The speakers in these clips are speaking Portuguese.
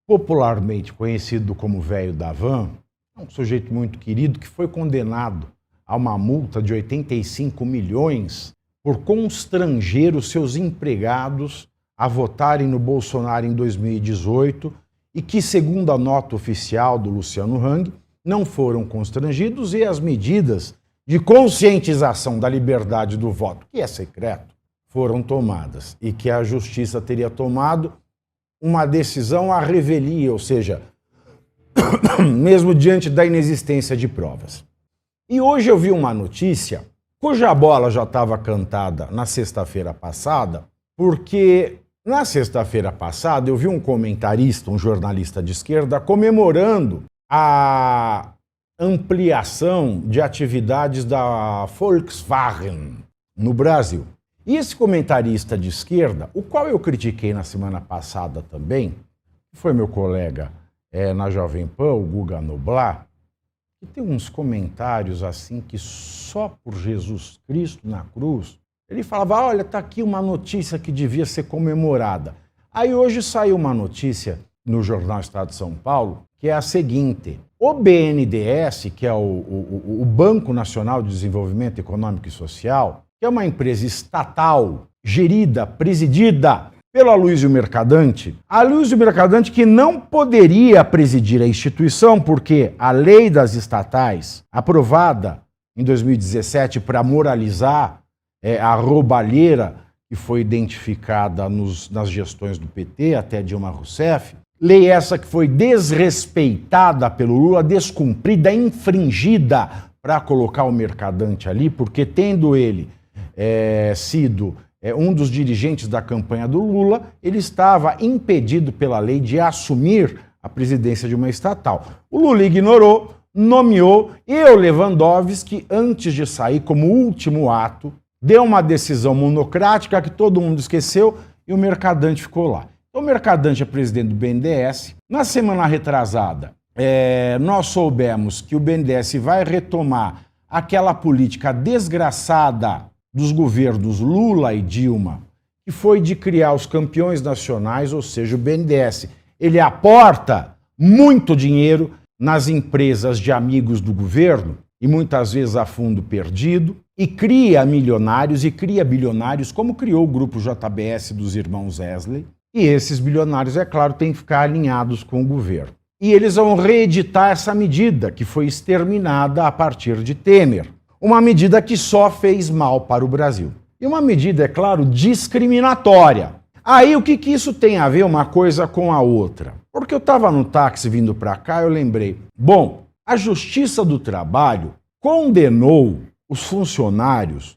popularmente conhecido como Velho da Van, é um sujeito muito querido que foi condenado a uma multa de 85 milhões por constranger os seus empregados a votarem no Bolsonaro em 2018 e que, segundo a nota oficial do Luciano Hang, não foram constrangidos e as medidas de conscientização da liberdade do voto, que é secreto, foram tomadas e que a Justiça teria tomado uma decisão à revelia, ou seja, mesmo diante da inexistência de provas. E hoje eu vi uma notícia cuja bola já estava cantada na sexta-feira passada, porque na sexta-feira passada eu vi um comentarista, um jornalista de esquerda, comemorando a ampliação de atividades da Volkswagen no Brasil. E esse comentarista de esquerda, o qual eu critiquei na semana passada também, foi meu colega na Jovem Pan, o Guga Noblar, que tem uns comentários assim que só por Jesus Cristo na cruz, ele falava, olha, tá aqui uma notícia que devia ser comemorada. Aí hoje saiu uma notícia no jornal Estado de São Paulo, que é a seguinte: o BNDES, que é o Banco Nacional de Desenvolvimento Econômico e Social, que é uma empresa estatal, gerida, presidida pelo Aloysio Mercadante, que não poderia presidir a instituição porque a lei das estatais, aprovada em 2017 para moralizar a roubalheira que foi identificada nas gestões do PT até Dilma Rousseff, lei essa que foi desrespeitada pelo Lula, descumprida, infringida para colocar o Mercadante ali, porque tendo ele sido um dos dirigentes da campanha do Lula, ele estava impedido pela lei de assumir a presidência de uma estatal. O Lula ignorou, nomeou, e o Lewandowski, antes de sair como último ato, deu uma decisão monocrática que todo mundo esqueceu e o Mercadante ficou lá. O Mercadante é presidente do BNDES. Na semana retrasada, nós soubemos que o BNDES vai retomar aquela política desgraçada dos governos Lula e Dilma, que foi de criar os campeões nacionais, ou seja, o BNDES. Ele aporta muito dinheiro nas empresas de amigos do governo, e muitas vezes a fundo perdido, e cria milionários e cria bilionários, como criou o grupo JBS dos irmãos Wesley. E esses bilionários, é claro, têm que ficar alinhados com o governo. E eles vão reeditar essa medida, que foi exterminada a partir de Temer. Uma medida que só fez mal para o Brasil. E uma medida, é claro, discriminatória. Aí o que isso tem a ver uma coisa com a outra? Porque eu estava no táxi vindo para cá, eu lembrei. Bom, a Justiça do Trabalho condenou os funcionários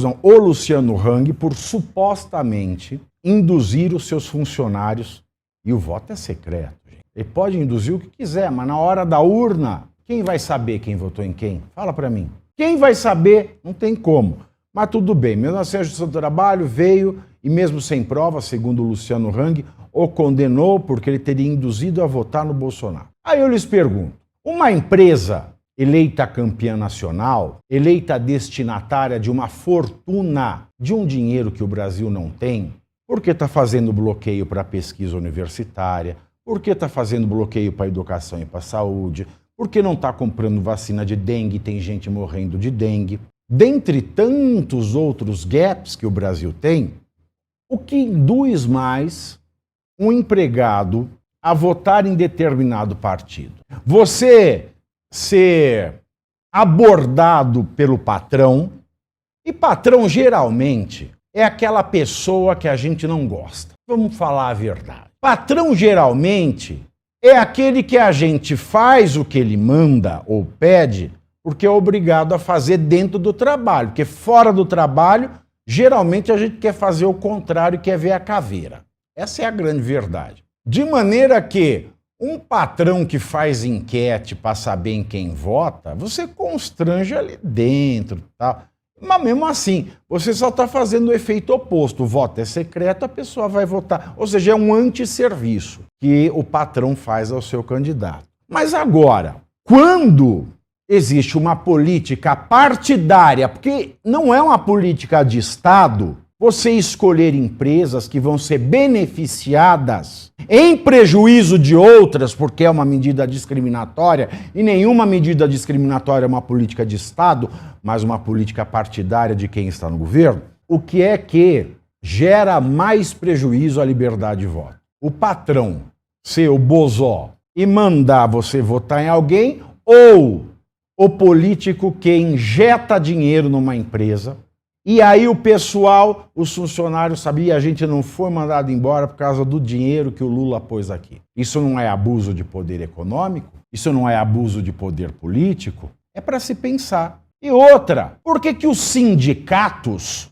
não, o Luciano Hang, por supostamente induzir os seus funcionários, e o voto é secreto, gente. Ele pode induzir o que quiser, mas na hora da urna, quem vai saber quem votou em quem? Fala para mim. Quem vai saber? Não tem como. Mas tudo bem, mesmo assim a Justiça do Trabalho veio e mesmo sem prova, segundo o Luciano Hang, o condenou porque ele teria induzido a votar no Bolsonaro. Aí eu lhes pergunto, uma empresa eleita campeã nacional, eleita destinatária de uma fortuna, de um dinheiro que o Brasil não tem, por que está fazendo bloqueio para a pesquisa universitária? Por que está fazendo bloqueio para a educação e para a saúde? Por que não está comprando vacina de dengue? Tem gente morrendo de dengue. Dentre tantos outros gaps que o Brasil tem, o que induz mais um empregado a votar em determinado partido? Você ser abordado pelo patrão, e patrão geralmente é aquela pessoa que a gente não gosta. Vamos falar a verdade. Patrão geralmente é aquele que a gente faz o que ele manda ou pede porque é obrigado a fazer dentro do trabalho, porque fora do trabalho, geralmente a gente quer fazer o contrário, quer ver a caveira. Essa é a grande verdade. De maneira que um patrão que faz enquete para saber em quem vota, você constrange ali dentro, tá? Mas mesmo assim, você só está fazendo o efeito oposto. O voto é secreto, a pessoa vai votar. Ou seja, é um antisserviço que o patrão faz ao seu candidato. Mas agora, quando existe uma política partidária, porque não é uma política de Estado, você escolher empresas que vão ser beneficiadas em prejuízo de outras, porque é uma medida discriminatória, e nenhuma medida discriminatória é uma política de Estado, mas uma política partidária de quem está no governo, o que é que gera mais prejuízo à liberdade de voto. O patrão ser o bozó e mandar você votar em alguém, ou o político que injeta dinheiro numa empresa, e aí o pessoal, os funcionários sabiam, a gente não foi mandado embora por causa do dinheiro que o Lula pôs aqui. Isso não é abuso de poder econômico? Isso não é abuso de poder político? É para se pensar. E outra, por que os sindicatos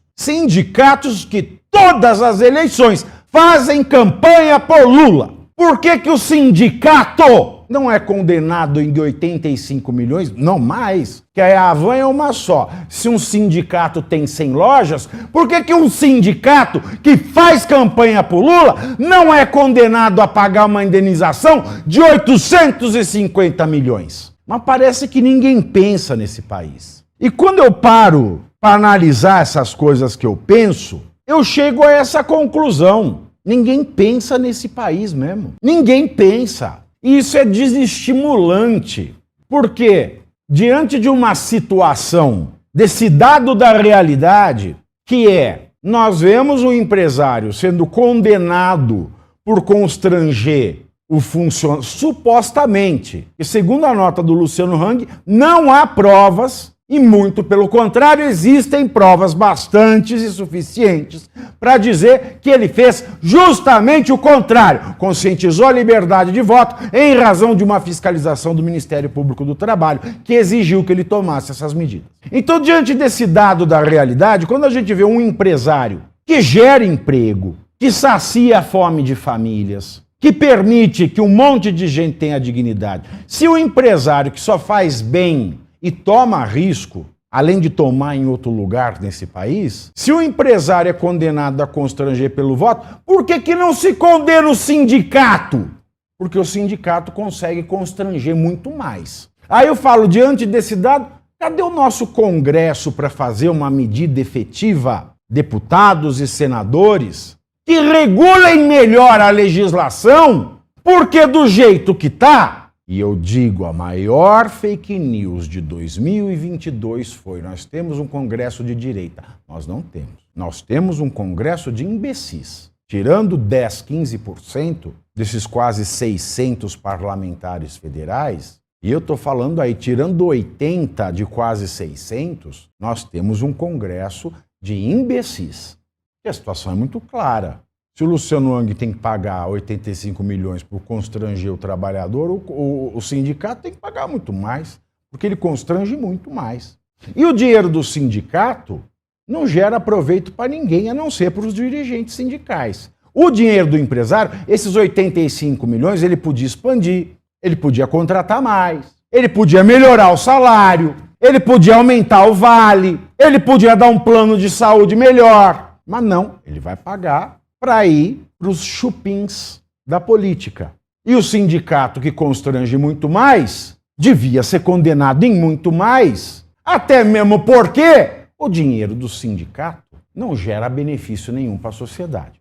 que todas as eleições fazem campanha por Lula, por que o sindicato não é condenado em 85 milhões? Não mais, que a Havan é uma só. Se um sindicato tem 100 lojas, por que um sindicato que faz campanha por Lula não é condenado a pagar uma indenização de 850 milhões? Mas parece que ninguém pensa nesse país. E quando eu paro para analisar essas coisas que eu penso, eu chego a essa conclusão. Ninguém pensa nesse país mesmo. Ninguém pensa. E isso é desestimulante. Porque, diante de uma situação, desse dado da realidade, que é, nós vemos o empresário sendo condenado por constranger o funcionário, supostamente, e segundo a nota do Luciano Hang, não há provas, e muito pelo contrário, existem provas bastantes e suficientes para dizer que ele fez justamente o contrário, conscientizou a liberdade de voto em razão de uma fiscalização do Ministério Público do Trabalho, que exigiu que ele tomasse essas medidas. Então, diante desse dado da realidade, quando a gente vê um empresário que gera emprego, que sacia a fome de famílias, que permite que um monte de gente tenha dignidade, se o empresário que só faz bem e toma risco, além de tomar em outro lugar nesse país, se o empresário é condenado a constranger pelo voto, por que não se condena o sindicato? Porque o sindicato consegue constranger muito mais. Aí eu falo, diante desse dado, cadê o nosso Congresso para fazer uma medida efetiva? Deputados e senadores que regulem melhor a legislação, porque do jeito que está. E eu digo, a maior fake news de 2022 foi: nós temos um Congresso de direita. Nós não temos. Nós temos um Congresso de imbecis. Tirando 10, 15% desses quase 600 parlamentares federais, e eu estou falando aí, tirando 80 de quase 600, nós temos um Congresso de imbecis. E a situação é muito clara. Se o Luciano Hang tem que pagar 85 milhões por constranger o trabalhador, o sindicato tem que pagar muito mais, porque ele constrange muito mais. E o dinheiro do sindicato não gera proveito para ninguém, a não ser para os dirigentes sindicais. O dinheiro do empresário, esses 85 milhões, ele podia expandir, ele podia contratar mais, ele podia melhorar o salário, ele podia aumentar o vale, ele podia dar um plano de saúde melhor. Mas não, ele vai pagar para ir para os chupins da política. E o sindicato que constrange muito mais devia ser condenado em muito mais, até mesmo porque o dinheiro do sindicato não gera benefício nenhum para a sociedade.